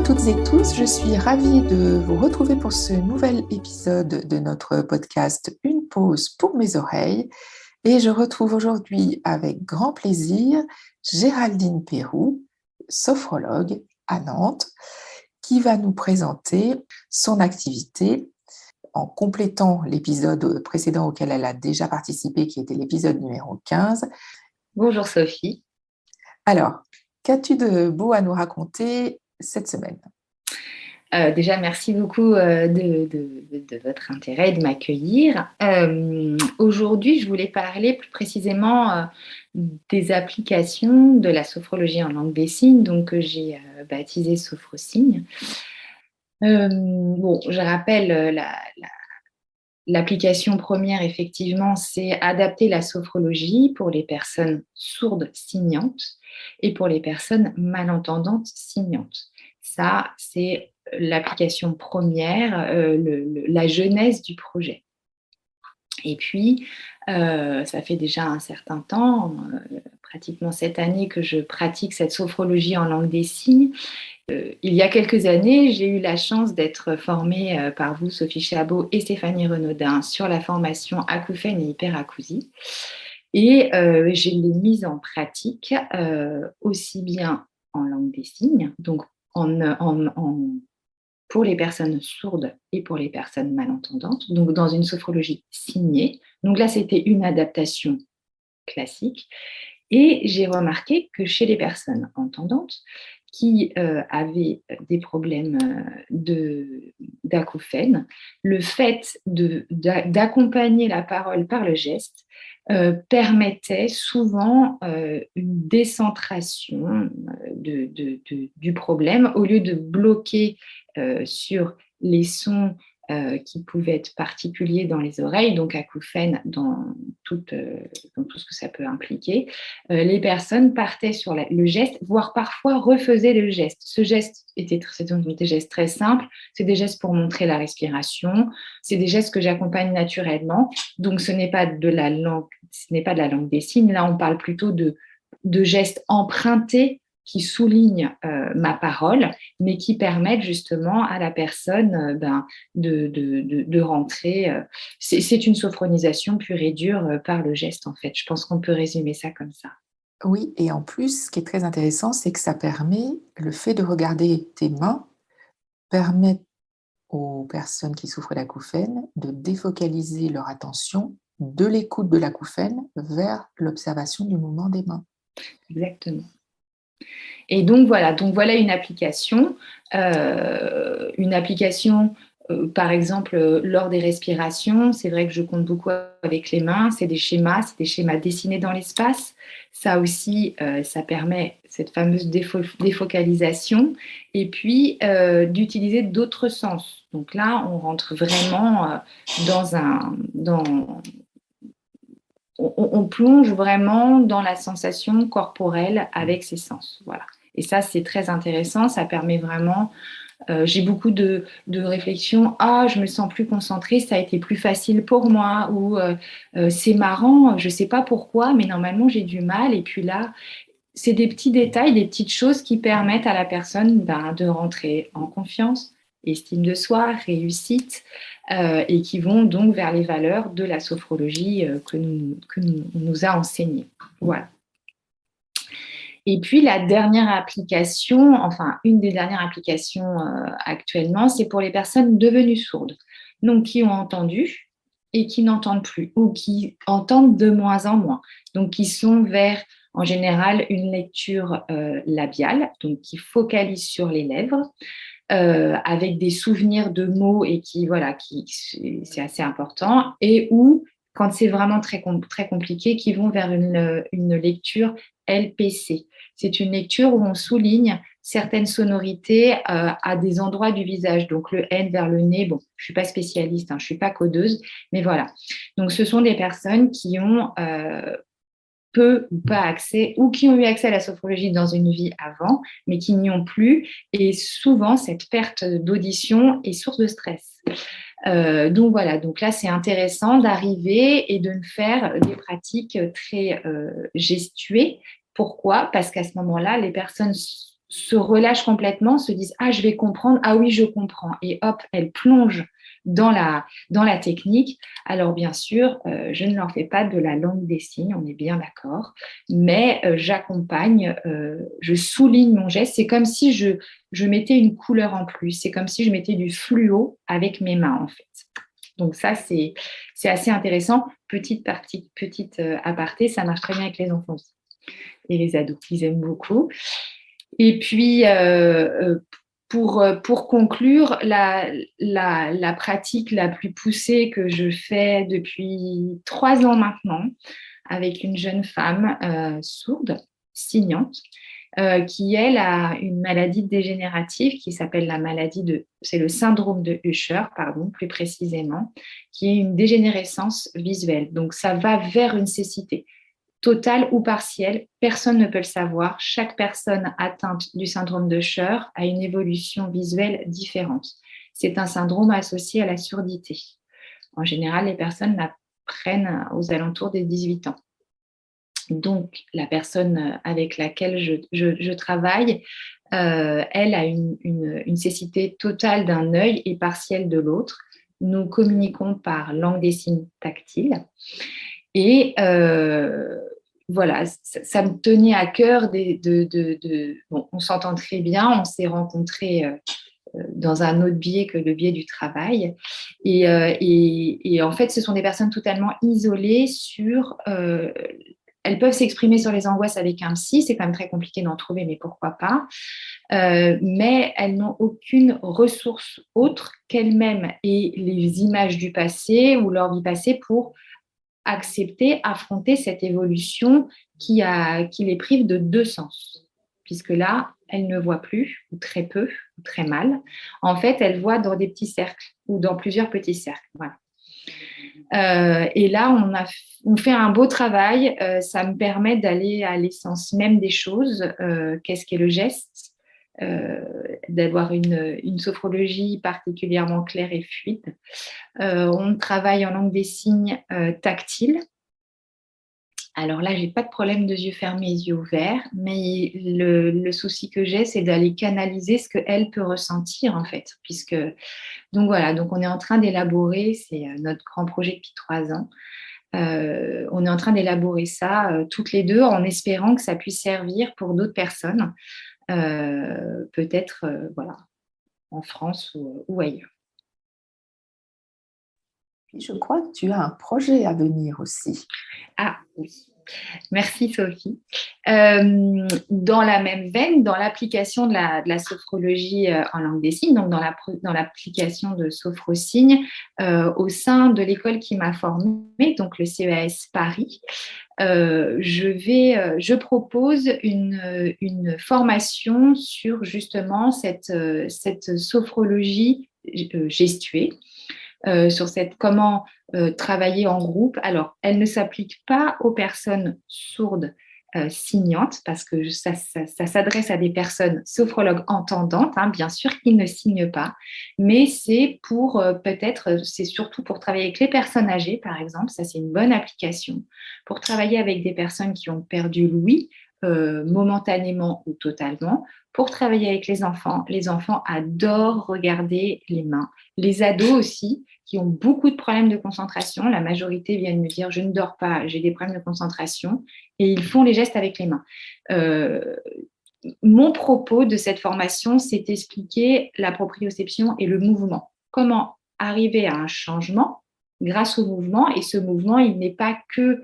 toutes et tous, je suis ravie de vous retrouver pour ce nouvel épisode de notre podcast Une pause pour mes oreilles. Et je retrouve aujourd'hui avec grand plaisir Géraldine Pérou, sophrologue à Nantes, qui va nous présenter son activité en complétant l'épisode précédent auquel elle a déjà participé, qui était l'épisode numéro 15. Bonjour Sophie. Alors, qu'as-tu de beau à nous raconter cette semaine ? Déjà, merci beaucoup de votre intérêt et de m'accueillir. Aujourd'hui, je voulais parler plus précisément des applications de la sophrologie en langue des signes, donc que j'ai baptisé SophroSignes. Je rappelle l'application première, effectivement, c'est adapter la sophrologie pour les personnes sourdes signantes et pour les personnes malentendantes signantes. Ça, c'est l'application première, la genèse du projet. Et puis, ça fait déjà un certain temps, pratiquement cette année, que je pratique cette sophrologie en langue des signes. Il y a quelques années, j'ai eu la chance d'être formée par vous, Sophie Chabot et Stéphanie Renaudin, sur la formation acouphène et hyperacousie. Et je l'ai mise en pratique aussi bien en langue des signes, donc pour les personnes sourdes et pour les personnes malentendantes, donc dans une sophrologie signée. Donc là, c'était une adaptation classique. Et j'ai remarqué que chez les personnes entendantes qui avaient des problèmes d'acouphènes, le fait d'accompagner la parole par le geste permettait souvent une décentration du problème au lieu de bloquer sur les sons qui pouvaient être particuliers dans les oreilles, donc acouphènes dans tout ce que ça peut impliquer. Les personnes partaient sur le geste, voire parfois refaisaient le geste. Ce geste c'est donc des gestes très simples, c'est des gestes pour montrer la respiration, c'est des gestes que j'accompagne naturellement, donc ce n'est pas de la langue des signes, là on parle plutôt de gestes empruntés qui soulignent ma parole, mais qui permettent justement à la personne de rentrer. C'est une sophronisation pure et dure par le geste, en fait. Je pense qu'on peut résumer ça comme ça. Oui, et en plus, ce qui est très intéressant, c'est que ça permet, le fait de regarder tes mains, permet aux personnes qui souffrent d'acouphènes de défocaliser leur attention de l'écoute de l'acouphène vers l'observation du mouvement des mains. Exactement. Et donc voilà une application. Par exemple, lors des respirations, c'est vrai que je compte beaucoup avec les mains, c'est des schémas dessinés dans l'espace. Ça aussi, ça permet cette fameuse défocalisation et puis d'utiliser d'autres sens. Donc là, on rentre vraiment on plonge vraiment dans la sensation corporelle avec ses sens. Voilà. Et ça, c'est très intéressant. Ça permet vraiment... j'ai beaucoup de réflexions. Ah, je me sens plus concentrée, ça a été plus facile pour moi. Ou c'est marrant, je ne sais pas pourquoi, mais normalement, j'ai du mal. Et puis là, c'est des petits détails, des petites choses qui permettent à la personne de rentrer en confiance, estime de soi, réussite, et qui vont donc vers les valeurs de la sophrologie que nous a enseignées. Voilà. Et puis la dernière application, enfin une des dernières applications actuellement, c'est pour les personnes devenues sourdes, donc qui ont entendu et qui n'entendent plus, ou qui entendent de moins en moins, donc qui sont vers en général une lecture labiale, donc qui focalise sur les lèvres, avec des souvenirs de mots et c'est assez important, et où, quand c'est vraiment très compliqué, qui vont vers une lecture LPC. C'est une lecture où on souligne certaines sonorités à des endroits du visage, donc le N vers le nez. Bon, je ne suis pas spécialiste, je ne suis pas codeuse, mais voilà. Donc, ce sont des personnes qui ont peu ou pas accès, ou qui ont eu accès à la sophrologie dans une vie avant, mais qui n'y ont plus. Et souvent, cette perte d'audition est source de stress. Donc voilà, donc là, c'est intéressant d'arriver et de faire des pratiques très gestuées. Pourquoi ? Parce qu'à ce moment-là, les personnes se relâchent complètement, se disent « Ah, je vais comprendre, ah oui, je comprends ». Et hop, elles plongent dans la technique. Alors bien sûr, je ne leur fais pas de la langue des signes, on est bien d'accord, mais j'accompagne, je souligne mon geste. C'est comme si je mettais une couleur en plus, c'est comme si je mettais du fluo avec mes mains en fait. Donc ça, c'est assez intéressant. Petite aparté, ça marche très bien avec les enfants aussi et les ados, ils aiment beaucoup. Et puis, pour conclure, la pratique la plus poussée que je fais depuis 3 ans maintenant, avec une jeune femme sourde, signante, qui, elle, a une maladie dégénérative qui s'appelle c'est le syndrome de Usher, pardon, plus précisément, qui est une dégénérescence visuelle. Donc, ça va vers une cécité totale ou partielle, personne ne peut le savoir. Chaque personne atteinte du syndrome de Usher a une évolution visuelle différente. C'est un syndrome associé à la surdité. En général, les personnes l'apprennent aux alentours des 18 ans. Donc, la personne avec laquelle je travaille, elle a une cécité totale d'un œil et partielle de l'autre. Nous communiquons par langue des signes tactile. Et voilà, ça me tenait à cœur bon, on s'entend très bien, on s'est rencontrés dans un autre biais que le biais du travail. Et en fait, ce sont des personnes totalement isolées elles peuvent s'exprimer sur les angoisses avec un psy, c'est quand même très compliqué d'en trouver, mais pourquoi pas. Mais elles n'ont aucune ressource autre qu'elles-mêmes et les images du passé ou leur vie passée pour accepter, affronter cette évolution qui les prive de 2 sens. Puisque là, elles ne voient plus, ou très peu, ou très mal. En fait, elles voient dans des petits cercles ou dans plusieurs petits cercles. Voilà. Et là, on fait un beau travail. Ça me permet d'aller à l'essence même des choses. Qu'est-ce qu'est le geste ? D'avoir une sophrologie particulièrement claire et fluide. On travaille en langue des signes tactile. Alors là, je n'ai pas de problème de yeux fermés, yeux ouverts, mais le souci que j'ai, c'est d'aller canaliser ce qu'elle peut ressentir en fait. Donc voilà, donc on est en train d'élaborer, c'est notre grand projet depuis 3 ans, on est en train d'élaborer ça toutes les deux en espérant que ça puisse servir pour d'autres personnes, peut-être voilà, en France ou ailleurs. Puis je crois que tu as un projet à venir aussi. Ah oui, merci Sophie. Dans la même veine, dans l'application de la sophrologie en langue des signes, donc dans l'application de SophroSignes, au sein de l'école qui m'a formée, donc le CEAS Paris, je propose une formation sur justement cette sophrologie gestuée. Sur comment travailler en groupe. Alors, elle ne s'applique pas aux personnes sourdes signantes parce que ça s'adresse à des personnes sophrologues entendantes, hein, bien sûr, qui ne signent pas, mais c'est c'est surtout pour travailler avec les personnes âgées, par exemple, ça c'est une bonne application, pour travailler avec des personnes qui ont perdu l'ouïe, momentanément ou totalement, pour travailler avec les enfants. Les enfants adorent regarder les mains. Les ados aussi, qui ont beaucoup de problèmes de concentration. La majorité viennent me dire « je ne dors pas, j'ai des problèmes de concentration » et ils font les gestes avec les mains. Mon propos de cette formation, c'est d'expliquer la proprioception et le mouvement. Comment arriver à un changement grâce au mouvement, et ce mouvement, il n'est pas que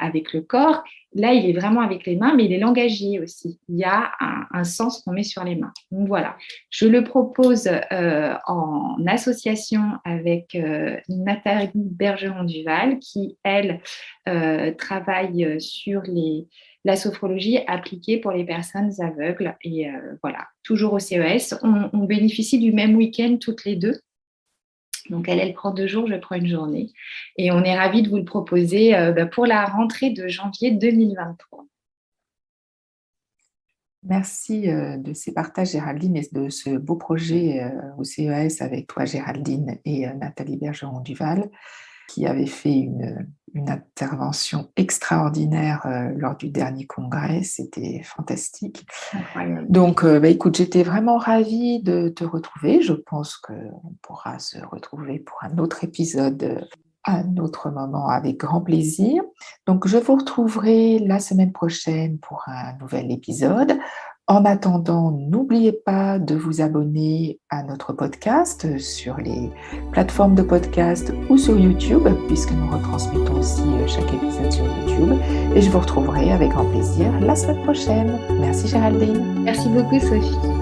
avec le corps, là, il est vraiment avec les mains, mais il est langagier aussi. Il y a un sens qu'on met sur les mains. Donc voilà, je le propose en association avec Nathalie Bergeron-Duval, qui, elle, travaille sur la sophrologie appliquée pour les personnes aveugles. Et voilà, toujours au CES. On bénéficie du même week-end toutes les deux. Donc, elle prend 2 jours, je prends une journée. Et on est ravis de vous le proposer pour la rentrée de janvier 2023. Merci de ces partages, Géraldine, et de ce beau projet au CES avec toi, Géraldine, et Nathalie Bergeron-Duval. qui avait fait une intervention extraordinaire lors du dernier congrès. C'était fantastique. Incroyable. Donc, écoute, j'étais vraiment ravie de te retrouver. Je pense qu'on pourra se retrouver pour un autre épisode à un autre moment avec grand plaisir. Donc, je vous retrouverai la semaine prochaine pour un nouvel épisode. En attendant, n'oubliez pas de vous abonner à notre podcast sur les plateformes de podcast ou sur YouTube, puisque nous retransmettons aussi chaque épisode sur YouTube. Et je vous retrouverai avec grand plaisir la semaine prochaine. Merci Géraldine. Merci beaucoup Sophie.